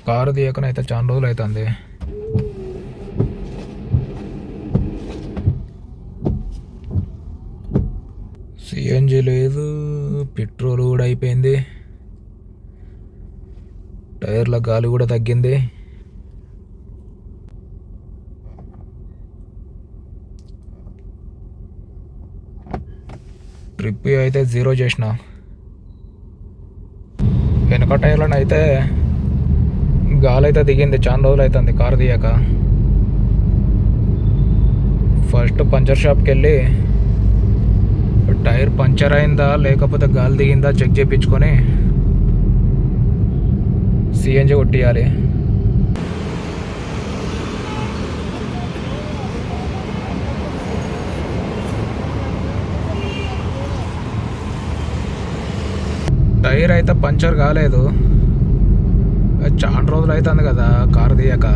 Car తీయకనైతే చాలా రోజులు అవుతుంది. సిఎన్జి లేదు, పెట్రోల్ కూడా అయిపోయింది, టైర్ల గాలి కూడా తగ్గింది. ట్రిప్ అయితే 0 చేసిన. వెనక టైర్లను అయితే గాలి అయితే దిగింది, చాలా రోజులు అవుతుంది కారు తీయక. ఫస్ట్ పంచర్ షాప్కి వెళ్ళి టైర్ పంచర్ అయిందా లేకపోతే గాలి దిగిందా చెక్ చేయించుకొని సిఎన్జి కొట్టియాలి. టైర్ అయితే పంచర్ కాలేదు, చాలా రోజులు అవుతుంది కదా కారు తీయక,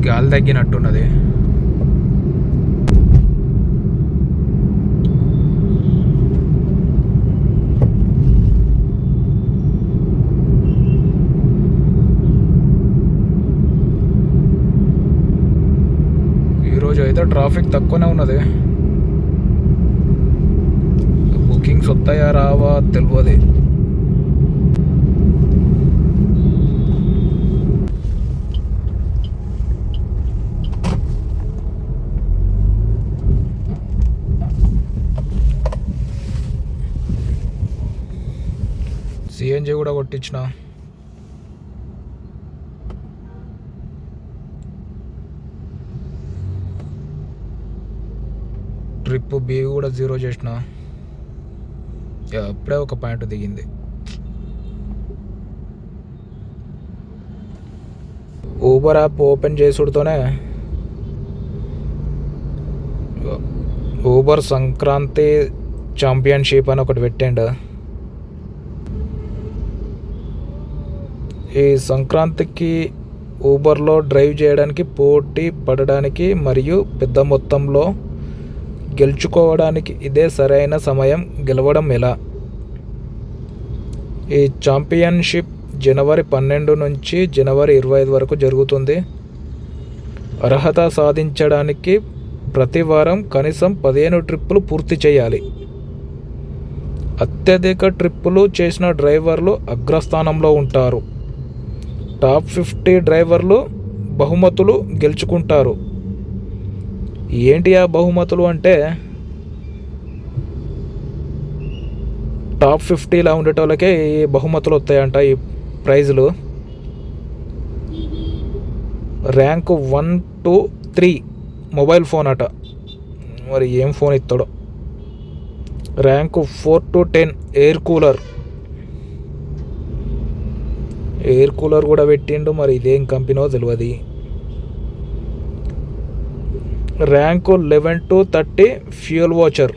గాలి తగ్గినట్టున్నది. ఈరోజు అయితే ట్రాఫిక్ తక్కువనే ఉన్నది. బుకింగ్స్ వస్తాయా రావా తెలియదు. సిఎన్జి కూడా కొట్టించిన. ట్రిప్ బి కూడా 0 చేసిన. అప్పుడే ఒక పాయింట్ దిగింది. ఊబర్ యాప్ ఓపెన్ చేసుడుతోనే ఊబర్ సంక్రాంతి ఛాంపియన్షిప్ అని ఒకటి పెట్టిండు. ఈ సంక్రాంతికి ఊబర్లో డ్రైవ్ చేయడానికి, పోటీ పడడానికి మరియు పెద్ద మొత్తంలో గెలుచుకోవడానికి ఇదే సరైన సమయం. గెలవడం ఎలా? ఈ ఛాంపియన్షిప్ జనవరి 12 నుంచి జనవరి 25 వరకు జరుగుతుంది. అర్హత సాధించడానికి ప్రతి వారం కనీసం 15 ట్రిప్పులు పూర్తి చేయాలి. అత్యధిక ట్రిప్పులు చేసిన డ్రైవర్లు అగ్రస్థానంలో ఉంటారు. టాప్ 50 డ్రైవర్లు బహుమతులు గెలుచుకుంటారు. ఏంటి ఆ బహుమతులు అంటే, టాప్ 50లా ఉండేటోళ్ళకే ఈ బహుమతులు వస్తాయంట, ఈ ప్రైజులు. ర్యాంకు 1 to 3 మొబైల్ ఫోన్ అట, మరి ఏం ఫోన్ ఇస్తాడో. ర్యాంకు 4 to 10 ఎయిర్ కూలర్ కూడా పెట్టిండు, మరి ఇదేం కంపెనో తెలియదు. ర్యాంకు 11 to 30 ఫ్యూయల్ వాచర్,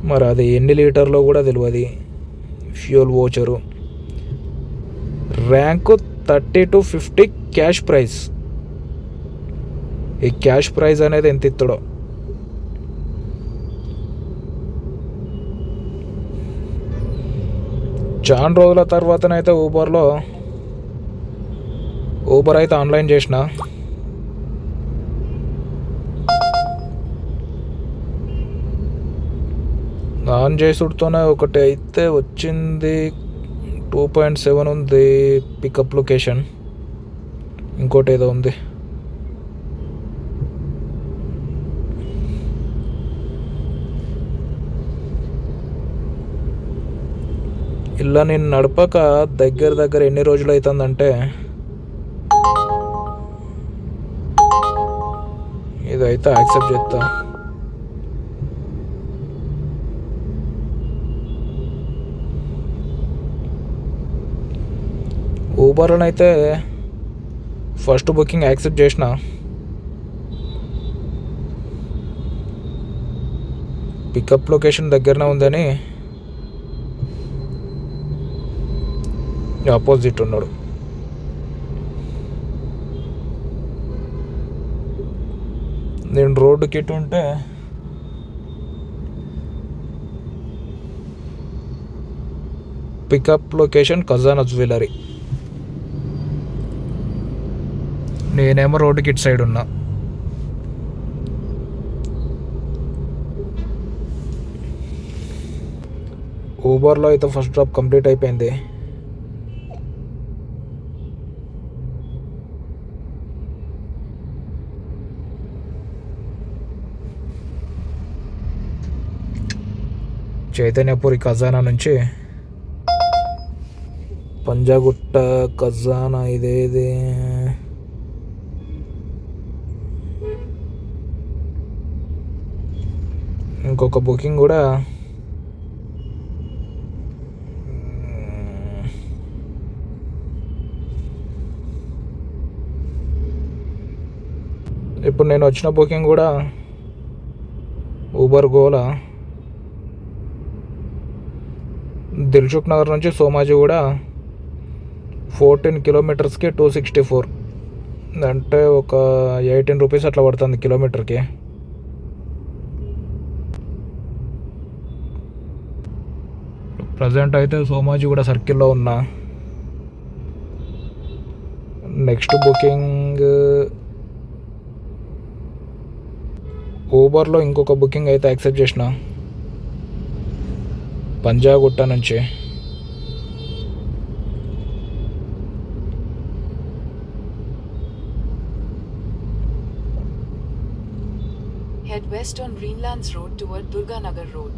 మరి అది ఎన్ని లీటర్లో కూడా తెలియదు ఫ్యూయల్ వాచరు. Rank 30 to 50 cash prize. ఈ క్యాష్ ప్రైజ్ అనేది ఎంత ఇస్తాడో. చాలా రోజుల తర్వాతనైతే ఊబర్ అయితే ఆన్లైన్ చేసిన. ఆన్ చేసుడుతోనే ఒకటి అయితే వచ్చింది, 2.7 ఉంది పికప్ లొకేషన్, ఇంకోటి ఏదో ఉంది. ఇలా నేను నడపక దగ్గర ఎన్ని రోజులు అవుతుందంటే, ఇదైతే యాక్సెప్ట్ చేస్తా. ఊబర్లో అయితే ఫస్ట్ బుకింగ్ యాక్సెప్ట్ చేసిన. పికప్ లొకేషన్ దగ్గరనే ఉందని ఆపోజిట్ ఉన్నాడు. నేను రోడ్డుకి ఇటు ఉంటే పికప్ లొకేషన్ ఖజానా జ్యువెలరీ. నేనేమో రోడ్డుకి ఇటు సైడ్ ఉన్నా. ఊబర్లో అయితే ఫస్ట్ డ్రాప్ కంప్లీట్ అయిపోయింది. చైతన్యపురి ఖజానా నుంచి పంజాగుట్ట ఖజానా ఇదేది ఇంకొక బుకింగ్ కూడా ఇప్పుడు నేను వచ్చిన బుకింగ్ కూడా ఊబర్ గోలా దిల్సుఖ్ నగర్ నుంచి సోమాజీ కూడా 14 కిలోమీటర్స్కి 264, అంటే ఒక 18 రూపీస్ అట్లా పడుతుంది కిలోమీటర్కి. ప్రజెంట్ అయితే సోమాజీ కూడా సర్కిల్లో ఉన్నా. నెక్స్ట్ బుకింగ్ ఊబర్లో ఇంకొక బుకింగ్ అయితే యాక్సెప్ట్ చేసిన పంజాగుట్ట నుంచి. Head west on Greenlands Road toward Durganagar Road.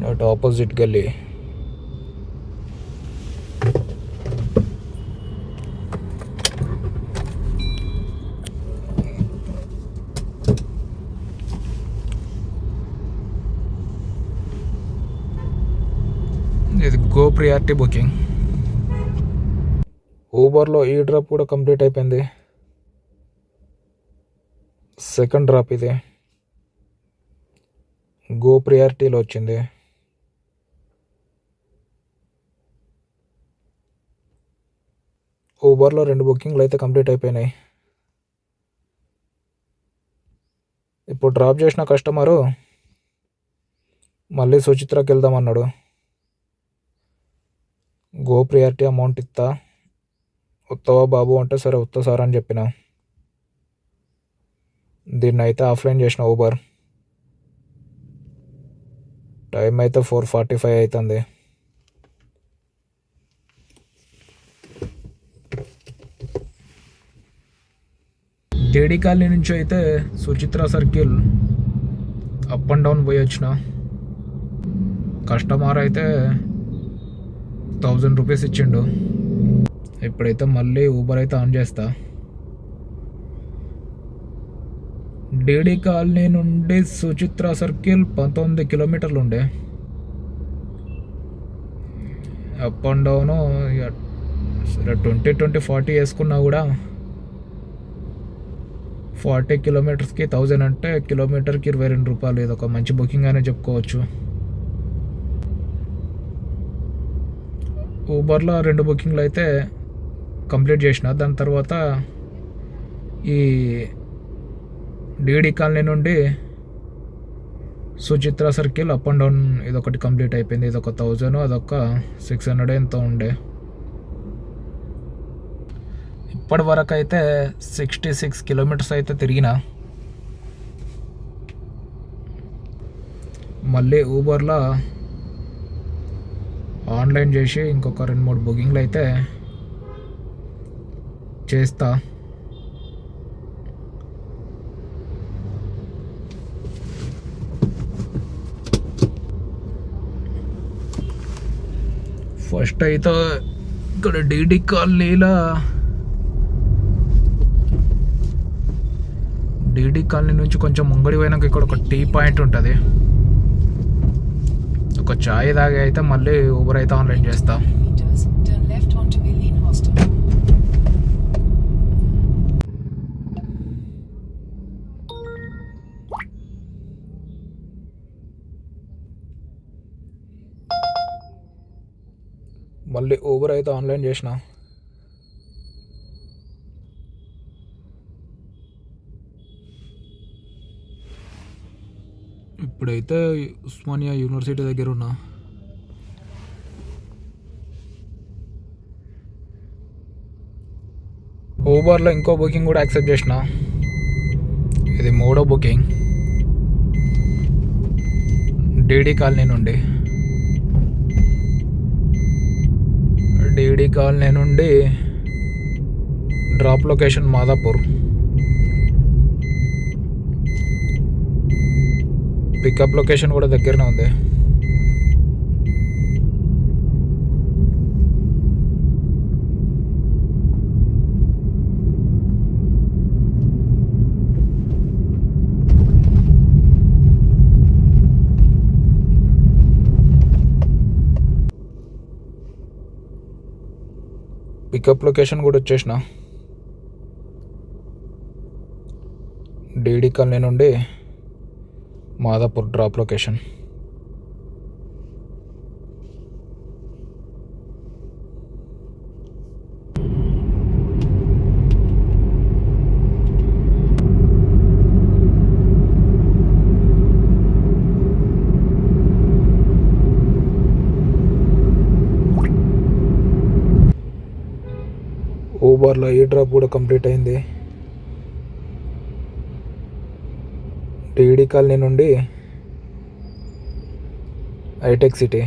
At opposite gully. ఇది గో ప్రియారిటీ బుకింగ్. ఊబర్లో ఈ డ్రాప్ కూడా కంప్లీట్ అయిపోయింది. సెకండ్ డ్రాప్ ఇది గో ప్రియారిటీలో వచ్చింది. ఊబర్లో 2 బుకింగ్లు అయితే కంప్లీట్ అయిపోయినాయి. ఇప్పుడు డ్రాప్ చేసిన కస్టమరు మళ్ళీ సుచిత్రకి వెళ్దామన్నాడు. గో ప్రియారిటీ అమౌంట్ ఇస్తా, వస్తావా బాబు అంటే సరే వస్తా సార్ అని చెప్పిన. దీన్ని అయితే ఆఫ్లైన్ చేసిన ఊబర్. టైం అయితే 4:45 అవుతుంది. డేడీ కాలనీ నుంచి అయితే Suchitra circle up and down పోయి వచ్చిన. కస్టమర్ అయితే 1000 రూపీస్ ఇచ్చిండు. ఇప్పుడైతే మళ్ళీ ఊబర్ అయితే ఆన్ చేస్తా. డేడీ కాలనీ నుండి సుచిత్ర సర్కిల్ 19 కిలోమీటర్లు ఉండే. అప్ అండ్ డౌన్ 20-40 వేసుకున్నా కూడా 40 కిలోమీటర్స్కి 1000 అంటే కిలోమీటర్కి 22 రూపాయలు. ఇది ఒక మంచి బుకింగ్ అనే చెప్పుకోవచ్చు. ఊబర్లో 2 బుకింగ్లు అయితే కంప్లీట్ చేసిన. దాని తర్వాత ఈ డీడీ కాలనీ నుండి Suchitra circle up and down ఇదొకటి కంప్లీట్ అయిపోయింది. ఇదొక 1000, అదొక 600 ఎంతో ఉండే. ఇప్పటి వరకు అయితే 66 కిలోమీటర్స్ అయితే తిరిగిన. మళ్ళీ ఊబర్లో ఆన్లైన్ చేసి ఇంకొక 2-3 బుకింగ్లు అయితే చేస్తా. ఫస్ట్ అయితే ఇక్కడ డీడీ కాలనీ నుంచి కొంచెం ముంగడి పోయినాక ఇక్కడ ఒక టీ పాయింట్ ఉంటుంది. ఒక చాయ్ తాగి అయితే మళ్ళీ ఊబర్ అయితే ఆన్లైన్ చేస్తా. మళ్ళీ ఊబర్ అయితే ఆన్లైన్ చేసిన. ఇప్పుడైతే ఉస్మానియా యూనివర్సిటీ దగ్గర ఉన్నా. ఊబర్లో ఇంకో బుకింగ్ కూడా యాక్సెప్ట్ చేసిన. ఇది 3వ బుకింగ్. డీడీ కాలనీ నుండి drop location Madhapur. Pickup location కూడా దగ్గరనే ఉంది. పికప్ లొకేషన్ కూడా వచ్చేసిన. డీడీ కాలనీ నుండి మాదాపూర్ డ్రాప్ లొకేషన్. ఊబర్లో ఈ డ్రాప్ కూడా కంప్లీట్ అయింది. డీడీ కాలనీ నుండి హైటెక్ City.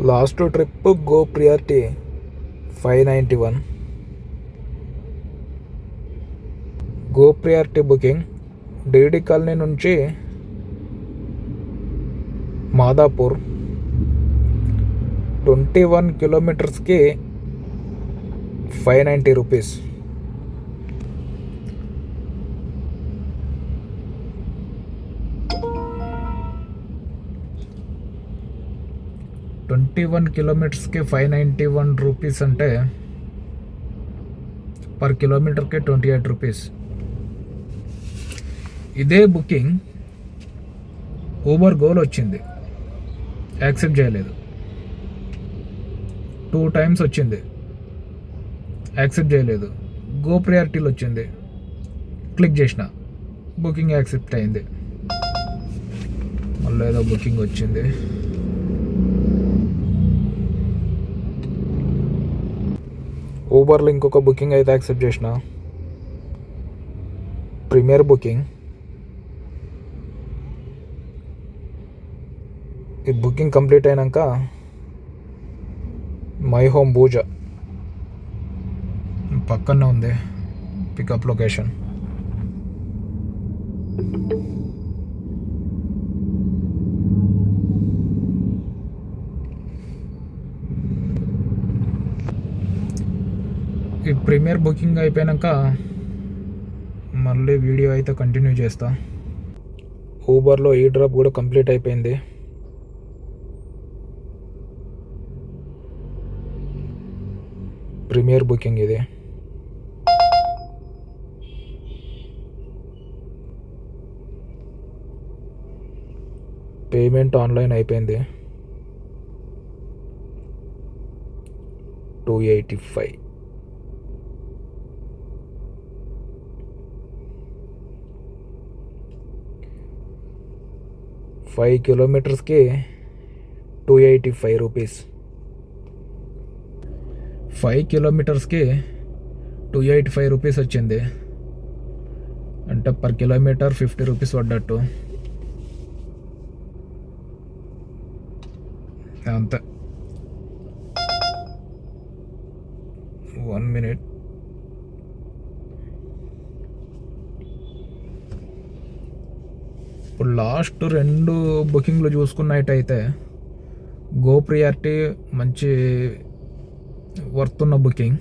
Last trip go priority 591. Go priority booking DD Colony నుంచి మాదాపూర్ 21 కిలోమీటర్స్కి 590 రూపీస్. కిలోమీటర్స్కి 591 రూపీస్ అంటే పర్ కిలోమీటర్కి 28 రూపీస్. ఇదే బుకింగ్ ఊబర్ గోల్ వచ్చింది, యాక్సెప్ట్ చేయలేదు. 2 టైమ్స్ వచ్చింది, యాక్సెప్ట్ చేయలేదు. గో ప్రియారిటీలో వచ్చింది, క్లిక్ చేసిన, బుకింగ్ యాక్సెప్ట్ అయింది. మళ్ళీ ఏదో బుకింగ్ వచ్చింది. ఊబర్లో ఇంకొక బుకింగ్ అయితే యాక్సెప్ట్ చేసిన, ప్రీమియర్ బుకింగ్. ఈ బుకింగ్ కంప్లీట్ అయినాక మై హోమ్ భూజ పక్కనే ఉంది పికప్ లొకేషన్. ఈ ప్రీమియర్ బుకింగ్ అయిపోయాక మళ్ళీ వీడియో అయితే కంటిన్యూ చేస్తా. ఊబర్లో ఈ డ్రాప్ కూడా కంప్లీట్ అయిపోయింది. ప్రీమియర్ బుకింగ్ ఇది. పేమెంట్ ఆన్లైన్ అయిపోయింది. 285. 5 కిలోమీటర్స్కి 285 రూపీస్. 5 కిలోమీటర్స్కి 285 రూపీస్ వచ్చింది అంటే పర్ కిలోమీటర్ 50 రూపీస్ పడ్డట్టు. అంతే. 1 minute. ఇప్పుడు లాస్ట్ 2 బుకింగ్లు చూసుకున్నట్టయితే గో ప్రియారిటీ మంచి వర్త్ ఉన్న బుకింగ్.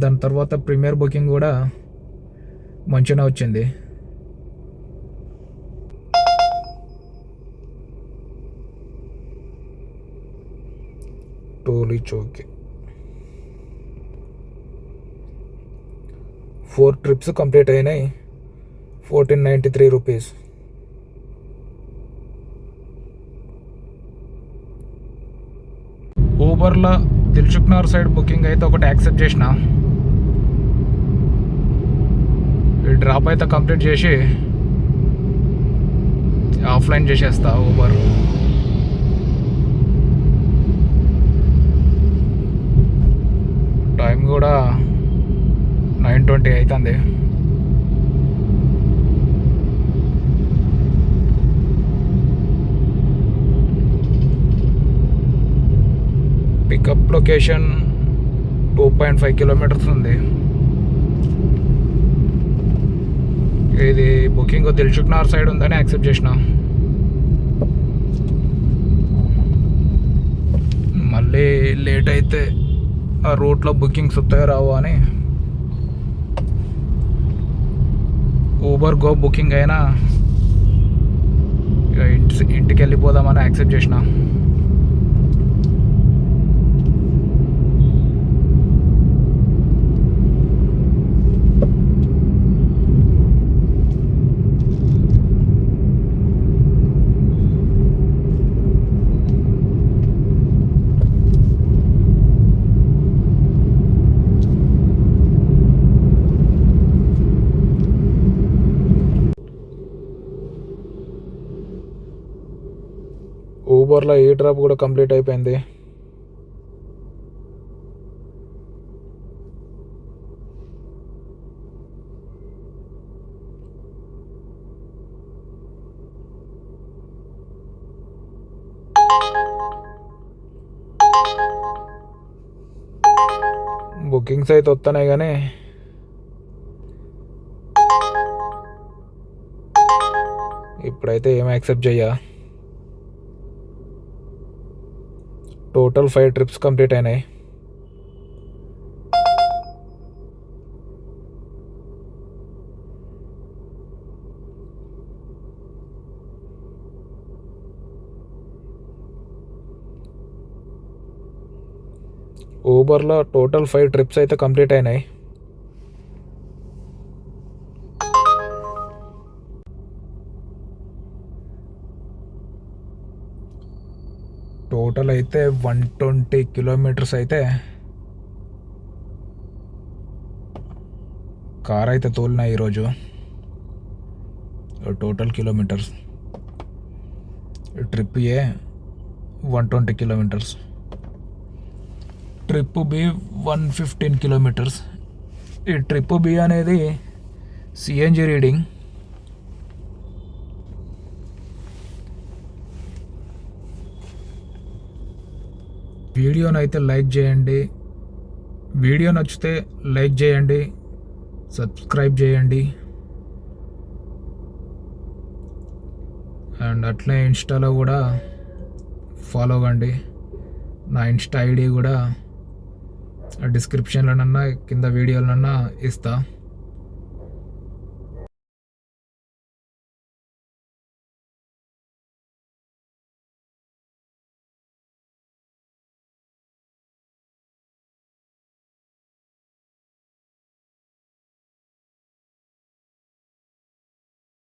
దాని తర్వాత ప్రీమియర్ బుకింగ్ కూడా మంచిగా వచ్చింది. ధోలీ చౌకి 4 ట్రిప్స్ కంప్లీట్ అయినాయి. 1493 రూపీస్. ఊబర్లో దిల్సుఖ్నగర్ సైడ్ బుకింగ్ అయితే ఒకటి యాక్సెప్ట్ చేసిన. ఈ డ్రాప్ అయితే కంప్లీట్ చేసి ఆఫ్లైన్ చేసేస్తా ఊబర్. టైం కూడా 9:20 అవుతుంది. పికప్ లొకేషన్ 2.5 కిలోమీటర్స్ ఉంది. ఇది బుకింగ్ దిల్సుఖ్నగర్ సైడ్ ఉందని యాక్సెప్ట్ చేసిన. మళ్ళీ లేట్ అయితే ఆ రూట్లో బుకింగ్స్ వస్తాయో రావో అని ఊబర్ గో బుకింగ్ అయినా ఇక ఇంటికి వెళ్ళిపోదామని యాక్సెప్ట్ చేసిన. ఊబర్లో ఈ డ్రాప్ కూడా కంప్లీట్ అయిపోయింది. బుకింగ్స్ అయితే వస్తున్నాయి కానీ ఇప్పుడైతే ఏం యాక్సెప్ట్ చెయ్యా. టోటల్ 5 ట్రిప్స్ కంప్లీట్ అయినాయి. ఊబర్లో టోటల్ 5 ట్రిప్స్ అయితే కంప్లీట్ అయినాయి. టోటల్ అయితే 120 కిలోమీటర్స్ అయితే కార్ అయితే తోలినా ఈరోజు. టోటల్ కిలోమీటర్స్ ట్రిప్ ఏ 120 కిలోమీటర్స్, ట్రిప్ బి 115 కిలోమీటర్స్. ఈ ట్రిప్ బి అనేది సిఎన్జి రీడింగ్. వీడియోని అయితే లైక్ చేయండి. వీడియో నచ్చితే లైక్ చేయండి, సబ్స్క్రైబ్ చేయండి. అండ్ అట్లే ఇన్స్టాలో కూడా ఫాలో అవ్వండి. నా ఇన్స్టా ఐడి కూడా డిస్క్రిప్షన్లోనన్నా కింద వీడియోలన్నా ఇస్తా.